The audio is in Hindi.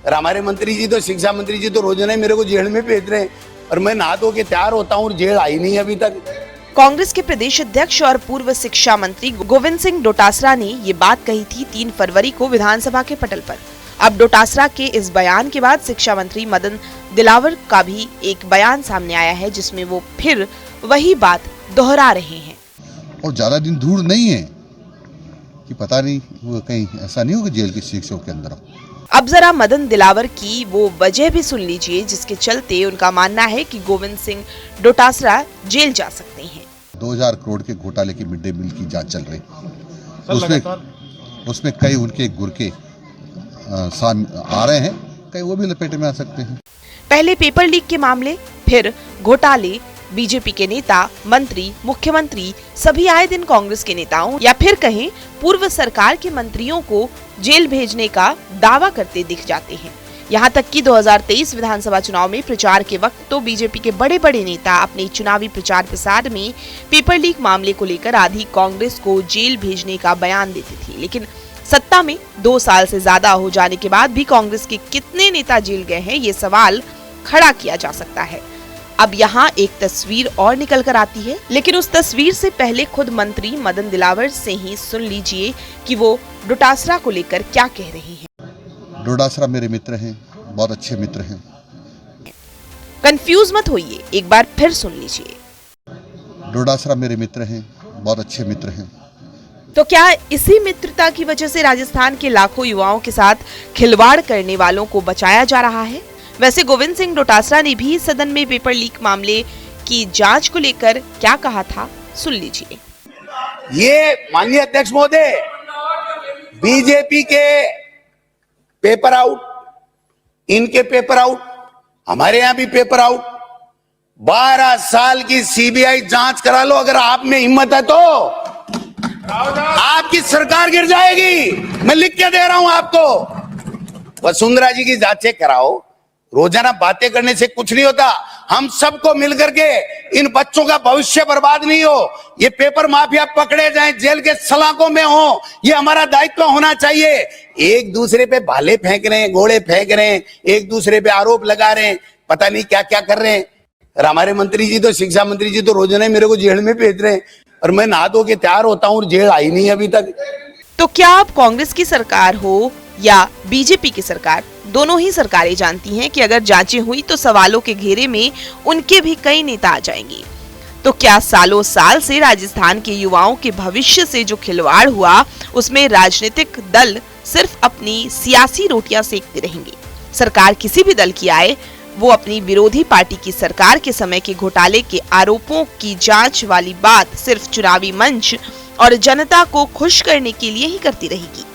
और हमारे मंत्री जी तो, शिक्षा मंत्री जी तो रोजाना ही मेरे को जेल में भेज रहे हैं और मैं नहा धो के तैयार होता हूँ और जेल आई नहीं अभी तक। कांग्रेस के प्रदेश अध्यक्ष और पूर्व शिक्षा मंत्री गोविंद सिंह डोटासरा ने ये बात कही थी 3 फरवरी को विधानसभा के पटल पर। अब डोटासरा के इस बयान के बाद शिक्षा मंत्री मदन दिलावर का भी एक बयान सामने आया है, जिसमें वो फिर वही बात दोहरा रहे हैं। और ज्यादा दिन दूर नहीं है कि पता नहीं वो कहीं ऐसा नहीं होगा जेल की शिक्षा के अंदर। अब जरा मदन दिलावर की वो वजह भी सुन लीजिए जिसके चलते उनका मानना है कि गोविंद सिंह डोटासरा जेल जा सकते हैं। 2000 करोड़ के घोटाले की मिड डे मील की जांच चल रही, उसमें कई उनके गुरके सामने आ रहे हैं, कई वो भी लपेटे में आ सकते हैं। पहले पेपर लीक के मामले, फिर घोटाले, बीजेपी के नेता, मंत्री, मुख्यमंत्री सभी आए दिन कांग्रेस के नेताओं या फिर कहें पूर्व सरकार के मंत्रियों को जेल भेजने का दावा करते दिख जाते हैं। यहाँ तक कि 2023 विधानसभा चुनाव में प्रचार के वक्त तो बीजेपी के बड़े बड़े नेता अपने चुनावी प्रचार प्रसार में पेपर लीक मामले को लेकर आधी कांग्रेस को जेल भेजने का बयान देते थे, लेकिन सत्ता में 2 साल से ज्यादा हो जाने के बाद भी कांग्रेस के कितने नेता जेल गए हैं, ये सवाल खड़ा किया जा सकता है। अब यहाँ एक तस्वीर और निकल कर आती है, लेकिन उस तस्वीर से पहले खुद मंत्री मदन दिलावर से ही सुन लीजिए कि वो डोटासरा को लेकर क्या कह रहे हैं। डोटासरा मेरे मित्र हैं, बहुत अच्छे मित्र हैं। कंफ्यूज मत होइए, एक बार फिर सुन लीजिए। डोटासरा मेरे मित्र हैं, बहुत अच्छे मित्र हैं। तो क्या इसी मित्रता की वजह से राजस्थान के लाखों युवाओं के साथ खिलवाड़ करने वालों को बचाया जा रहा है? वैसे गोविंद सिंह डोटासरा ने भी सदन में पेपर लीक मामले की जांच को लेकर क्या कहा था, सुन लीजिए। ये माननीय अध्यक्ष महोदय, बीजेपी के पेपर आउट, इनके पेपर आउट, हमारे यहाँ भी पेपर आउट। 12 साल की सीबीआई जांच करा लो, अगर आप में हिम्मत है तो आपकी सरकार गिर जाएगी। मैं लिख के दे रहा हूं आपको। वसुंधरा जी की जांच चेक कराओ। रोजाना बातें करने से कुछ नहीं होता। हम सबको मिलकर के इन बच्चों का भविष्य बर्बाद नहीं हो, ये पेपर माफिया पकड़े जाएं, जेल के सलाखों में हो, ये हमारा दायित्व होना चाहिए। एक दूसरे पे भाले फेंक रहे हैं, घोड़े फेंक रहे हैं, एक दूसरे पे आरोप लगा रहे हैं, पता नहीं क्या क्या कर रहे हैं। और हमारे मंत्री जी तो, शिक्षा मंत्री जी तो रोजाना ही मेरे को जेल में भेज रहे हैं और मैं नहा धो के तैयार होता हूँ और जेल आई नहीं अभी तक। तो क्या अब कांग्रेस की सरकार हो या बीजेपी की सरकार, दोनों ही सरकारें जानती हैं कि अगर जांचें हुई तो सवालों के घेरे में उनके भी कई नेता आ जाएंगे। तो क्या सालों साल से राजस्थान के युवाओं के भविष्य से जो खिलवाड़ हुआ, उसमें राजनीतिक दल सिर्फ अपनी सियासी रोटियां सेकते रहेंगे? सरकार किसी भी दल की आए, वो अपनी विरोधी पार्टी की सरकार के समय के घोटाले के आरोपों की जांच वाली बात सिर्फ चुनावी मंच और जनता को खुश करने के लिए ही करती रहेगी।